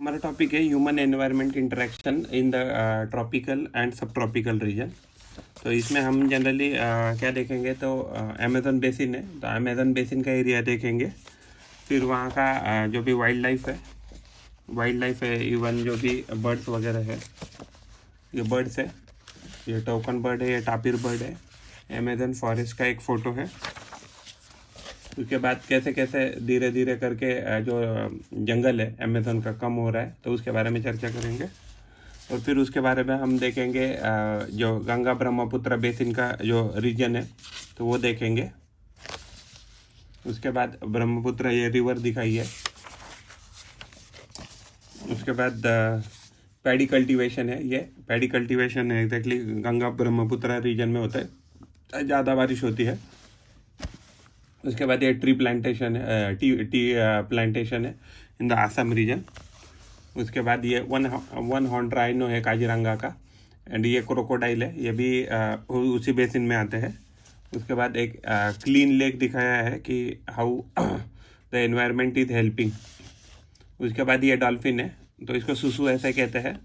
हमारा टॉपिक है human environment interaction in the tropical and सब ट्रॉपिकल रीजन। तो इसमें हम जनरली क्या देखेंगे तो अमेज़न बेसिन है, तो अमेज़न बेसिन का एरिया देखेंगे। फिर वहाँ का जो भी वाइल्ड लाइफ है, इवन जो भी बर्ड्स वगैरह है, ये बर्ड्स है, ये टोकन बर्ड है, ये टापिर बर्ड है। अमेज़न फॉरेस्ट का एक फ़ोटो है। उसके बाद कैसे कैसे धीरे धीरे करके जो जंगल है अमेज़न का कम हो रहा है, तो उसके बारे में चर्चा करेंगे। और फिर उसके बारे में हम देखेंगे जो गंगा ब्रह्मपुत्र बेसिन का जो रीजन है, तो वो देखेंगे। उसके बाद ब्रह्मपुत्र ये रिवर दिखाई है। उसके बाद पैडी कल्टीवेशन है, ये पैडी कल्टीवेशन है एग्जैक्टली गंगा ब्रह्मपुत्र रीजन में होता है, ज़्यादा बारिश होती है। उसके बाद ये टी प्लांटेशन है इन द आसाम रीजन। उसके बाद ये वन हॉर्न राइनो है काजीरंगा का, एंड ये क्रोकोडाइल है, ये भी उसी बेसिन में आते हैं। उसके बाद एक क्लीन लेक दिखाया है कि how the environment is helping. उसके बाद ये डॉल्फिन है, तो इसको सुसु ऐसे कहते हैं।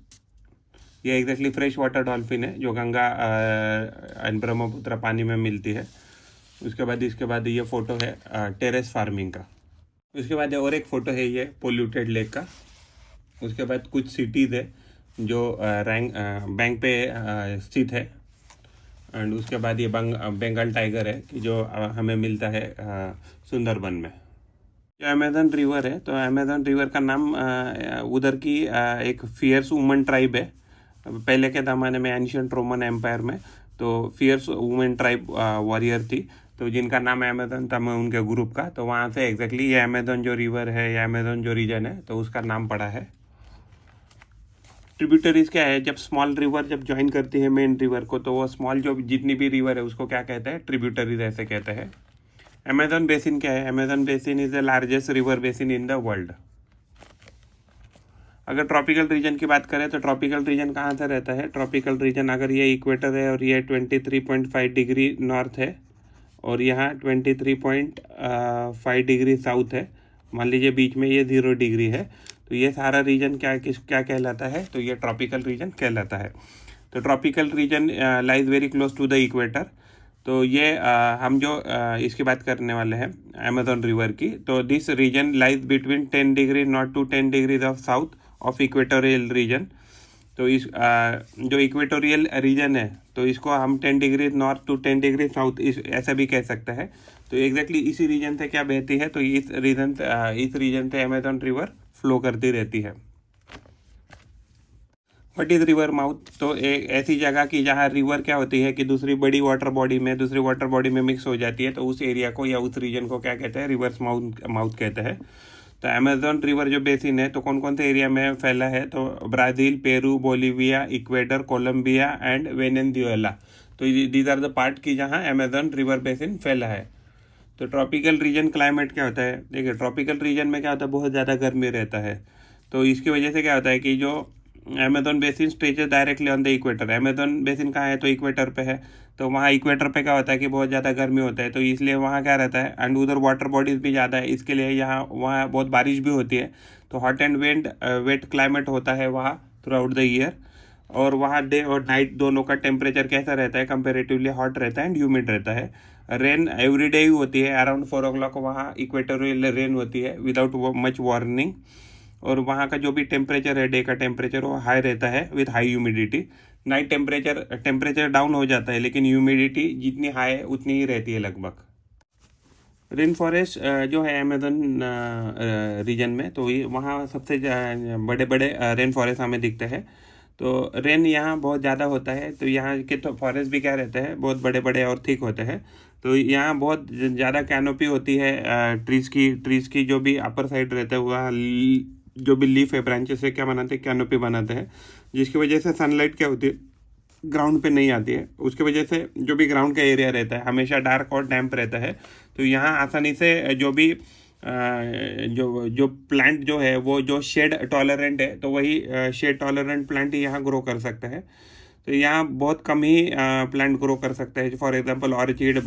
ये एग्जैक्टली फ्रेश वाटर डॉल्फिन है जो गंगा एंड ब्रह्मपुत्र पानी में मिलती है। इसके बाद ये फ़ोटो है टेरेस फार्मिंग का। उसके बाद और एक फ़ोटो है ये पोल्यूटेड लेक का। उसके बाद कुछ सिटीज़ है जो बैंक पे स्थित है। एंड उसके बाद ये बंगाल टाइगर है कि जो हमें मिलता है सुंदरबन में। जो अमेज़न रिवर है, तो अमेज़न रिवर का नाम उधर की एक फियर्स वुमन ट्राइब है। पहले के ज़माने में एंशियंट रोमन एम्पायर में तो फियर्स वुमेन ट्राइब वॉरियर थी, तो जिनका नाम अमेज़न था में उनके ग्रुप का, तो वहाँ से एग्जैक्टली ये अमेज़न जो रिवर है या अमेज़न जो रीजन है, तो उसका नाम पड़ा है। ट्रिब्यूटरीज क्या है, जब स्मॉल रिवर जब ज्वाइन करती है मेन रिवर को, तो वो स्मॉल जो जितनी भी रिवर है उसको क्या कहते हैं, ट्रिब्यूटरीज ऐसे कहते हैं। अमेज़न बेसिन क्या है, Amazon basin is the largest river basin in the world. अगर ट्रॉपिकल रीजन की बात करें तो ट्रॉपिकल रीजन कहाँ से रहता है, ट्रॉपिकल रीजन अगर ये इक्वेटर है और ये 23.5 डिग्री नॉर्थ है और यहाँ 23.5 डिग्री साउथ है, मान लीजिए बीच में ये 0 डिग्री है, तो ये सारा रीजन क्या कहलाता है, तो ये ट्रॉपिकल रीजन कहलाता है। तो tropical region lies very close to the equator. तो ये हम जो इसकी बात करने वाले हैं अमेज़न रिवर की, तो this region lies between 10 degree north to 10 degrees of south of equatorial region. तो इस जो इक्वेटोरियल रीजन है, तो इसको हम 10 degree north to 10 degree south ऐसा भी कह सकते हैं। तो एग्जैक्टली इसी रीजन से क्या बहती है, तो इस रीजन से अमेज़न रिवर फ्लो करती रहती है। व्हाट इज रिवर माउथ, तो एक ऐसी जगह की जहाँ रिवर क्या होती है कि दूसरी वाटर बॉडी में मिक्स हो जाती है, तो उस एरिया को या उस रीजन को क्या कहते हैं, रिवर्स माउथ कहते हैं। तो अमेज़न रिवर जो बेसिन है, तो कौन कौन से एरिया में फैला है, तो Brazil, Peru, Bolivia, Ecuador, Colombia and Venezuela. तो दीज आर द पार्ट की जहाँ अमेज़न रिवर बेसिन फैला है। तो ट्रॉपिकल रीजन क्लाइमेट क्या होता है, देखिए ट्रॉपिकल रीजन में क्या होता है, बहुत ज़्यादा गर्मी रहता है। तो इसकी वजह से क्या होता है कि जो Amazon basin stretches directly on the equator. Amazon basin कहाँ है, तो इक्वेटर पे है। तो वहाँ इक्वेटर पे क्या होता है कि बहुत ज़्यादा गर्मी होता है, तो इसलिए वहाँ क्या रहता है, एंड उधर वाटर बॉडीज़ भी ज़्यादा है, इसके लिए वहाँ बहुत बारिश भी होती है। तो हॉट एंड वेट क्लाइमेट होता है वहाँ थ्रू आउट द ईयर। और वहाँ डे और नाइट दोनों का टेम्परेचर कैसा रहता है, कंपेरेटिवली हॉट रहता है एंड ह्यूमिड रहता है। रेन एवरी डे ही होती है, अराउंड 4 o'clock वहाँ इक्वेटोरियल रेन होती है विदाउट मच वार्निंग। और वहाँ का जो भी टेम्परेचर है, डे का टेम्परेचर वो हाई रहता है with high humidity. Night temperature down हो जाता है, लेकिन ह्यूमिडिटी जितनी हाई है उतनी ही रहती है लगभग। रेन फॉरेस्ट जो है अमेज़न रीजन में, तो ये वहाँ सबसे बड़े बड़े रेन फॉरेस्ट हमें दिखते हैं। तो रेन यहाँ बहुत ज़्यादा होता है, तो यहाँ के तो फॉरेस्ट भी क्या रहते हैं, बहुत बड़े बड़े और थिक होते हैं। तो यहाँ बहुत ज़्यादा कैनोपी होती है ट्रीज़ की जो भी अपर साइड रहता है, वहाँ जो भी लीफ है ब्रांचेस से क्या बनाते हैं, कैनोपी बनाते हैं, जिसकी वजह से सनलाइट क्या होती है, ग्राउंड पे नहीं आती है। उसकी वजह से जो भी ग्राउंड का एरिया रहता है हमेशा डार्क और डैम्प रहता है। तो यहाँ आसानी से जो भी जो प्लांट जो है वो जो शेड टॉलरेंट है, तो वही शेड टॉलरेंट प्लांट ही यहाँ ग्रो कर सकते हैं। तो यहाँ बहुत कम ही प्लांट ग्रो कर सकते हैं, फॉर एग्जांपल ऑर्चिड,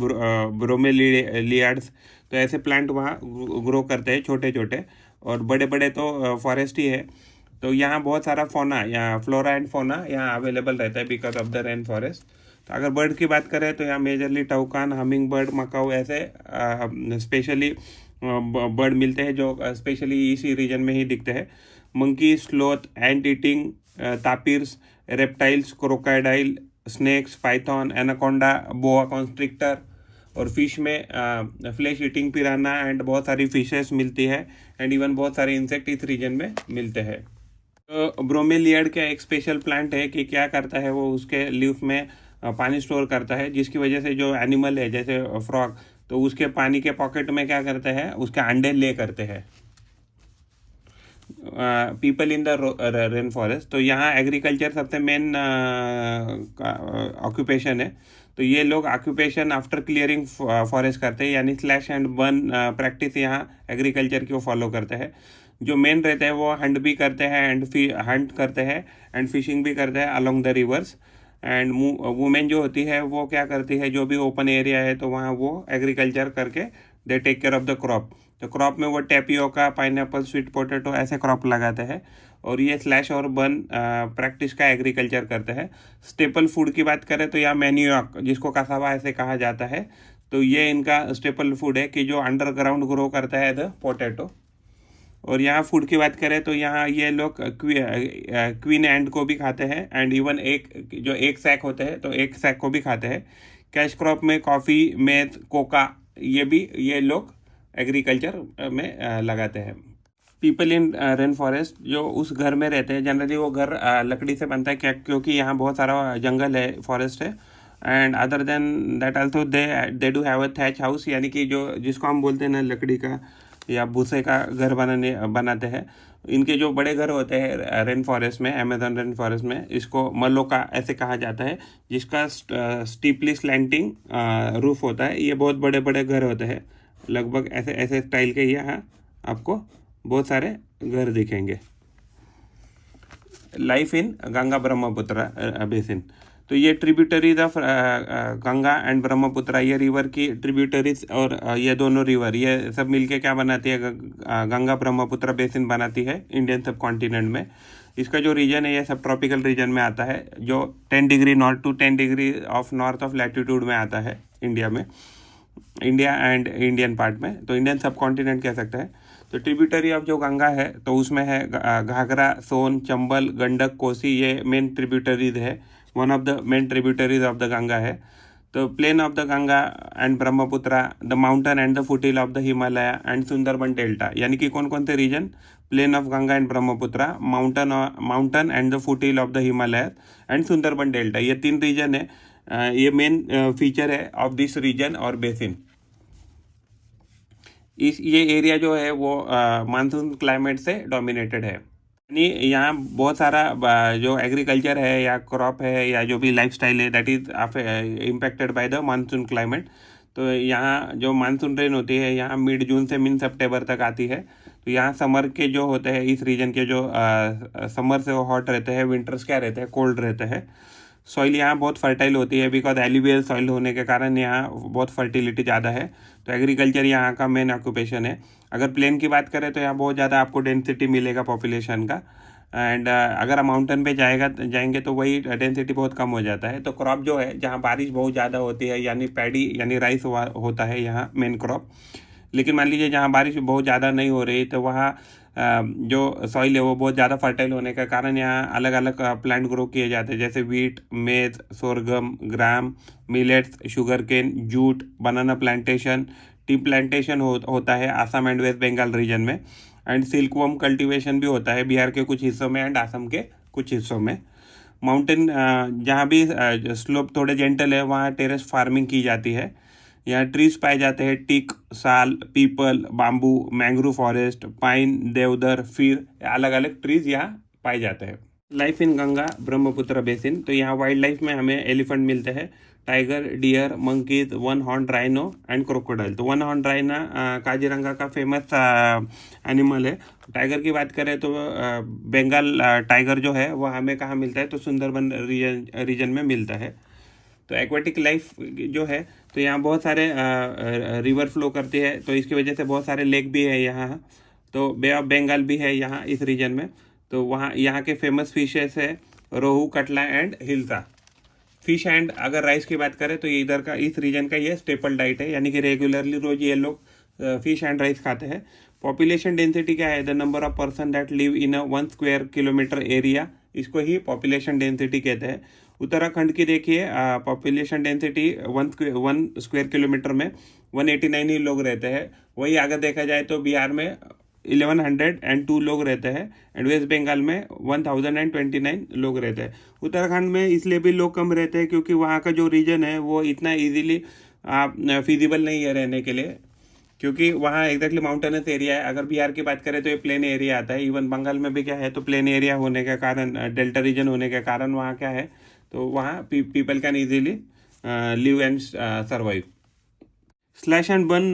ब्रोमेलियाड्स, तो ऐसे प्लांट वहाँ ग्रो करते हैं छोटे छोटे। और बड़े बड़े तो फॉरेस्ट ही है। तो यहाँ बहुत सारा फोना, यहाँ फ्लोरा एंड फोना यहाँ अवेलेबल रहता है because of the rain forest. तो अगर बर्ड की बात करें तो यहाँ मेजरली टौकान, हमिंग बर्ड, मकाऊ ऐसे स्पेशली बर्ड मिलते हैं जो स्पेशली इसी रीजन में ही दिखते हैं। Monkey, sloth, ant eating tapirs, reptiles, crocodile, snakes, python, anaconda, boa constrictor, और फिश में फ्लैश ईटिंग पिराना एंड बहुत सारी फिशेस मिलती है एंड इवन बहुत सारे इंसेक्ट इस रीजन में मिलते हैं। तो ब्रोमेलियड का एक स्पेशल प्लांट है कि क्या करता है, वो उसके लीफ में पानी स्टोर करता है, जिसकी वजह से जो एनिमल है जैसे फ्रॉग, तो उसके पानी के पॉकेट में क्या करते हैं, उसके अंडे ले करते हैं। People in the rain forest, तो यहाँ एग्रीकल्चर सबसे मेन ऑक्यूपेशन है। तो ये लोग ऑक्यूपेशन आफ्टर क्लियरिंग फॉरेस्ट करते हैं, यानी स्लैश एंड बर्न प्रैक्टिस यहाँ एग्रीकल्चर को फॉलो करते हैं। जो मेन रहते हैं वो हंट भी करते हैं एंड हंट करते हैं एंड फिशिंग भी करते हैं along the reverse. And women जो होती है वो क्या करती है, जो भी ओपन एरिया है तो वहाँ वो एग्रीकल्चर करके they take care of the crop. तो क्रॉप में वो टेपियोका, पाइनएप्पल, स्वीट पोटैटो ऐसे क्रॉप लगाते हैं और ये स्लैश और बर्न प्रैक्टिस का एग्रीकल्चर करते हैं। स्टेपल फूड की बात करें तो यहाँ मैन्यूक, जिसको कसावा ऐसे कहा जाता है, तो ये इनका स्टेपल फूड है कि जो अंडरग्राउंड ग्रो करता है द पोटैटो। और यहाँ फूड की बात करें तो यहाँ ये लोग क्वीन एंड को भी खाते हैं एंड इवन एक जो एक सैक होते हैं तो एक सैक को भी खाते हैं। कैश क्रॉप में कॉफ़ी, मेथ, कोका ये लोग एग्रीकल्चर में लगाते हैं। पीपल इन रेन फॉरेस्ट, जो उस घर में रहते हैं जनरली वो घर लकड़ी से बनता है, क्या क्योंकि यहाँ बहुत सारा जंगल है, फॉरेस्ट है। And other than that also they do have a thatch house, यानी कि जो जिसको हम बोलते हैं ना लकड़ी का या भूसे का घर बनाते हैं। इनके जो बड़े घर होते हैं रेन फॉरेस्ट में, अमेजन रेन फॉरेस्ट में, इसको मलोका ऐसे कहा जाता है, जिसका स्टीपली स्लैंटिंग रूफ होता है। ये बहुत बड़े बड़े घर होते हैं, लगभग ऐसे ऐसे स्टाइल के यहाँ आपको बहुत सारे घर दिखेंगे। Life in Ganga Brahmaputra basin, तो ये tributaries of Ganga and Brahmaputra, ये रिवर की ट्रिब्यूटरीज और ये दोनों रिवर ये सब मिलके क्या बनाती है, गंगा ब्रह्मपुत्र बेसिन बनाती है इंडियन सब कॉन्टिनेंट में। इसका जो रीजन है ये सब ट्रॉपिकल रीजन में आता है, जो 10 degree north to 10 degree of north of latitude में आता है इंडिया में, इंडिया एंड इंडियन पार्ट में, तो इंडियन सब कॉन्टिनेंट कह सकते हैं। तो ट्रिब्यूटरी ऑफ जो गंगा है तो उसमें है घाघरा, सोन, चंबल, गंडक, कोसी, ये मेन ट्रिब्यूटरीज है, one of the main tributaries of the Ganga है। तो plain of the Ganga and Brahmaputra, the mountain and the foothill of the Himalaya and Sundarban delta, यानी कि कौन कौन से region, plain of Ganga and Brahmaputra, mountain and the foothill of the Himalaya and Sundarban delta, ये 3 region है। ये मेन फीचर है ऑफ दिस रीजन और बेसिन। ये एरिया जो है वो मानसून क्लाइमेट से डोमिनेटेड है, यानी यहाँ बहुत सारा जो एग्रीकल्चर है या क्रॉप है या जो भी लाइफस्टाइल है that is impacted by the monsoon climate. तो यहाँ जो मानसून रेन होती है यहाँ मिड जून से मिड सितंबर तक आती है। तो यहाँ समर के जो होते हैं इस रीजन के जो समर से वो हॉट रहते हैं, विंटर्स क्या रहते हैं, कोल्ड रहते हैं। सॉइल यहाँ बहुत फर्टाइल होती है बिकॉज एल्यूवियल सॉइल होने के कारण यहाँ बहुत फर्टिलिटी ज़्यादा है। तो एग्रीकल्चर यहाँ का मेन ऑक्यूपेशन है। अगर प्लेन की बात करें तो यहाँ बहुत ज़्यादा आपको डेंसिटी मिलेगा पॉपुलेशन का, एंड अगर माउंटेन पे जाएंगे तो वही डेंसिटी बहुत कम हो जाता है। तो क्रॉप जो है जहाँ बारिश बहुत ज़्यादा होती है, यानी पैडी यानी राइस होता है यहाँ मेन क्रॉप। लेकिन मान लीजिए जहाँ बारिश बहुत ज़्यादा नहीं हो रही तो वहाँ जो सॉइल है वो बहुत ज़्यादा फर्टाइल होने के कारण यहाँ अलग अलग प्लांट ग्रो किए जाते हैं, जैसे wheat, maize, sorghum, gram, millets, sugar cane, jute, banana plantation, tea plantation होता है आसाम एंड वेस्ट बंगाल रीजन में, एंड सिल्कवर्म कल्टीवेशन भी होता है बिहार के कुछ हिस्सों में एंड आसाम के कुछ हिस्सों में। माउंटेन जहाँ भी स्लोप थोड़े जेंटल है वहाँ टेरेस फार्मिंग की जाती है। यहाँ ट्रीज पाए जाते हैं, teak, sal, peepal, bamboo, mangrove forest, pine, deodar, फिर अलग अलग ट्रीज यहाँ पाए जाते हैं। Life in Ganga Brahmaputra basin, तो यहाँ वाइल्ड लाइफ में हमें एलिफेंट मिलते हैं, tiger, deer, monkeys, one horn rhino and crocodile. तो वन हॉर्न राइना काजीरंगा का फेमस एनिमल है। टाइगर की बात करें तो बंगाल टाइगर जो है वो हमें कहाँ मिलता है, तो सुंदरबन रीजन में मिलता है। तो एक्वेटिक लाइफ जो है तो यहाँ बहुत सारे रिवर फ्लो करती है, तो इसकी वजह से बहुत सारे लेक भी है यहाँ। तो बे ऑफ बंगाल भी है यहाँ इस रीजन में। तो वहाँ यहाँ के फेमस फिशेस है रोहू, कटला एंड हिल्सा। फिश एंड अगर राइस की बात करें तो ये इधर का, इस रीजन का ये स्टेपल डाइट है, यानी कि रेगुलरली रोज ये लोग फिश एंड राइस खाते हैं। पॉपुलेशन डेंसिटी क्या है? The number of person that live in a 1 square kilometre area, इसको ही पॉपुलेशन डेंसिटी कहते हैं। उत्तराखंड की देखिए पॉपुलेशन डेंसिटी 1 स्क्वायर किलोमीटर में 189 ही लोग रहते हैं। वही अगर देखा जाए तो बिहार में 1102 लोग रहते हैं एंड वेस्ट बंगाल में 1029 लोग रहते हैं। उत्तराखंड में इसलिए भी लोग कम रहते हैं क्योंकि वहाँ का जो रीजन है वो इतना इजीली फिजिबल नहीं है रहने के लिए, क्योंकि वहाँ एग्जैक्टली माउंटेनस एरिया है। अगर बिहार की बात करें तो ये प्लेन एरिया आता है। इवन बंगाल में भी क्या है, तो प्लेन एरिया होने के कारण, डेल्टा रीजन होने के कारण वहाँ क्या है, तो वहाँ people can easily live and survive. Slash and burn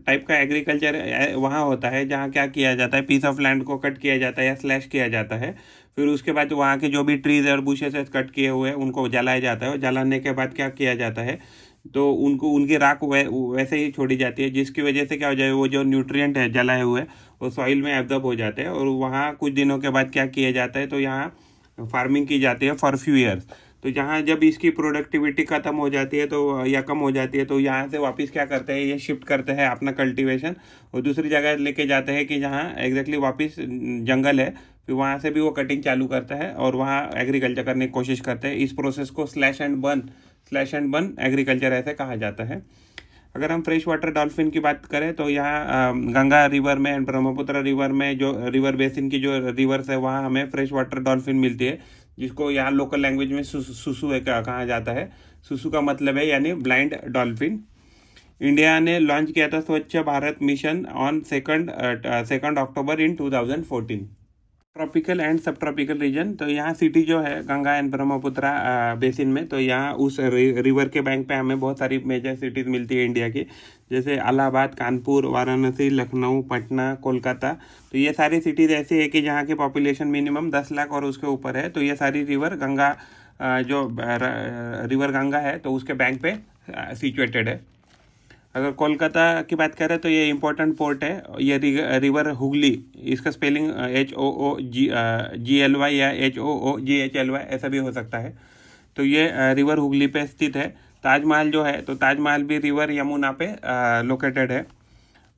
type का एग्रीकल्चर वहाँ होता है जहाँ क्या किया जाता है, पीस ऑफ लैंड को कट किया जाता है या स्लैश किया जाता है। फिर उसके बाद वहाँ के जो भी ट्रीज और बुशेस कट किए हुए हैं उनको जलाया जाता है। जलाने के बाद क्या किया जाता है, तो उनको, उनकी राख वैसे ही छोड़ी जाती है, जिसकी वजह से क्या हो जाए, वो जो न्यूट्रिएंट है जलाए हुए वो सॉइल में एब्जॉर्ब हो जाते हैं। और वहाँ कुछ दिनों के बाद क्या किया जाता है, तो यहाँ फार्मिंग की जाती है फॉर फ्यू ईयर्स। तो जहाँ जब इसकी प्रोडक्टिविटी खत्म हो जाती है तो या कम हो जाती है, तो यहाँ से वापस क्या करते हैं, ये शिफ्ट करते हैं अपना कल्टीवेशन और दूसरी जगह लेके जाते हैं कि जहाँ एग्जैक्टली वापस जंगल है, फिर वहाँ से भी वो कटिंग चालू करता है और वहाँ एग्रीकल्चर करने की कोशिश करते हैं। इस प्रोसेस को स्लैश एंड बर्न एग्रीकल्चर ऐसे कहा जाता है। अगर हम फ्रेश वाटर डॉल्फिन की बात करें तो यहाँ गंगा रिवर में एंड ब्रह्मपुत्र रिवर में, जो रिवर बेसिन की जो रिवर्स है, वहाँ हमें फ्रेश वाटर डॉल्फिन मिलती है, जिसको यहाँ लोकल लैंग्वेज में सुसु है कहा जाता है। सुसु का मतलब है यानी ब्लाइंड डॉल्फिन। इंडिया ने लॉन्च किया था स्वच्छ Bharat mission on 2 October in 2014। Tropical and सब ट्रॉपिकल रीजन, तो यहाँ सिटी जो है गंगा एंड ब्रह्मपुत्र बेसिन में, तो यहाँ उस रिवर के बैंक पे हमें बहुत सारी मेजर सिटीज़ मिलती है इंडिया की, जैसे इलाहाबाद, कानपुर, वाराणसी, लखनऊ, पटना, कोलकाता। तो ये सारी सिटीज़ ऐसी है कि जहाँ की पॉपुलेशन मिनिमम 10 लाख और उसके ऊपर है। तो ये सारी रिवर गंगा, जो रिवर गंगा है तो उसके बैंक पे सिचुएटेड है। अगर कोलकाता की बात करें तो ये इम्पोर्टेंट पोर्ट है। ये रिवर हुगली, इसका स्पेलिंग HOOGLY या HOOGHLY ऐसा भी हो सकता है। तो ये रिवर हुगली पे स्थित है। ताजमहल जो है, तो ताजमहल भी रिवर यमुना पे लोकेटेड है।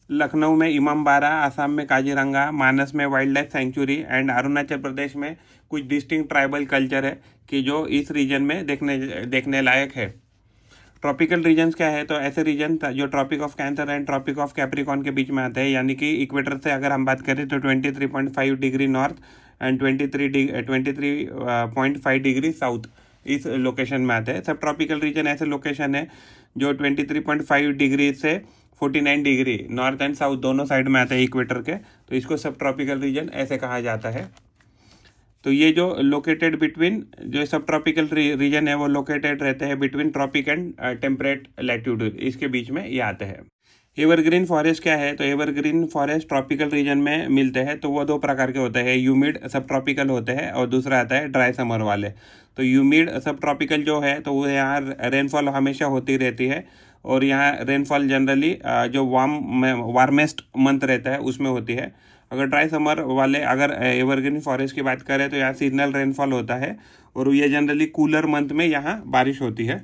लखनऊ में इमामबाड़ा, आसाम में काजीरंगा, मानस में wildlife sanctuary and Arunachal Pradesh में कुछ डिस्टिंक्ट ट्राइबल कल्चर है कि जो इस रीजन में देखने लायक है। ट्रॉपिकल रीजन्स क्या है, तो ऐसे रीजन जो tropic of Cancer and tropic of Capricorn के बीच में आते हैं, यानी कि इक्वेटर से अगर हम बात करें तो 23.5 degree north and 23.5 degree south, इस लोकेशन में आते हैं। सब ट्रॉपिकल रीजन ऐसे लोकेशन है जो 23.5 डिग्री से 49 डिग्री नॉर्थ एंड साउथ दोनों साइड में आते हैं इक्वेटर के, तो इसको सब ट्रॉपिकल रीजन ऐसे कहा जाता है। तो ये जो लोकेटेड बिटवीन, जो सब ट्रॉपिकल रीजन है वो लोकेटेड रहते हैं between tropic and temperate latitude, इसके बीच में ये आते हैं। एवरग्रीन फॉरेस्ट क्या है, तो एवरग्रीन फॉरेस्ट ट्रॉपिकल रीजन में मिलते हैं। तो वो 2 प्रकार के होते हैं, ह्यूमिड सब ट्रॉपिकल होते हैं और दूसरा आता है ड्राई समर वाले। तो ह्यूमिड सब ट्रॉपिकल जो है, तो वो यहाँ रेनफॉल हमेशा होती रहती है और यहाँ रेनफॉल जनरली जो वार्मेस्ट मंथ रहता है उसमें होती है। अगर ड्राई समर वाले, अगर एवरग्रीन फॉरेस्ट की बात करें तो यहाँ सीजनल रेनफॉल होता है और ये जनरली कूलर मंथ में यहाँ बारिश होती है।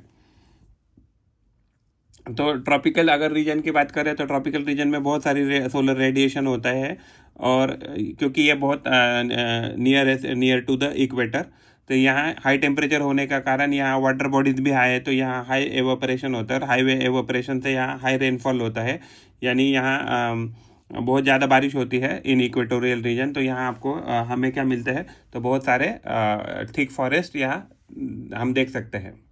तो ट्रॉपिकल अगर रीजन की बात करें तो ट्रॉपिकल रीजन में बहुत सारी सोलर रेडिएशन होता है, और क्योंकि ये बहुत नियर टू द इक्वेटर, तो यहाँ हाई टेम्परेचर होने का कारण यहाँ वाटर बॉडीज भी हाई है, तो यहाँ हाई एवोपरेशन होता है और हाई एवोपरेशन से यहाँ हाई रेनफॉल होता है, यानी यहाँ बहुत ज़्यादा बारिश होती है इन इक्वेटोरियल रीजन। तो यहाँ आपको हमें क्या मिलते हैं, तो बहुत सारे थिक फॉरेस्ट यहाँ हम देख सकते हैं।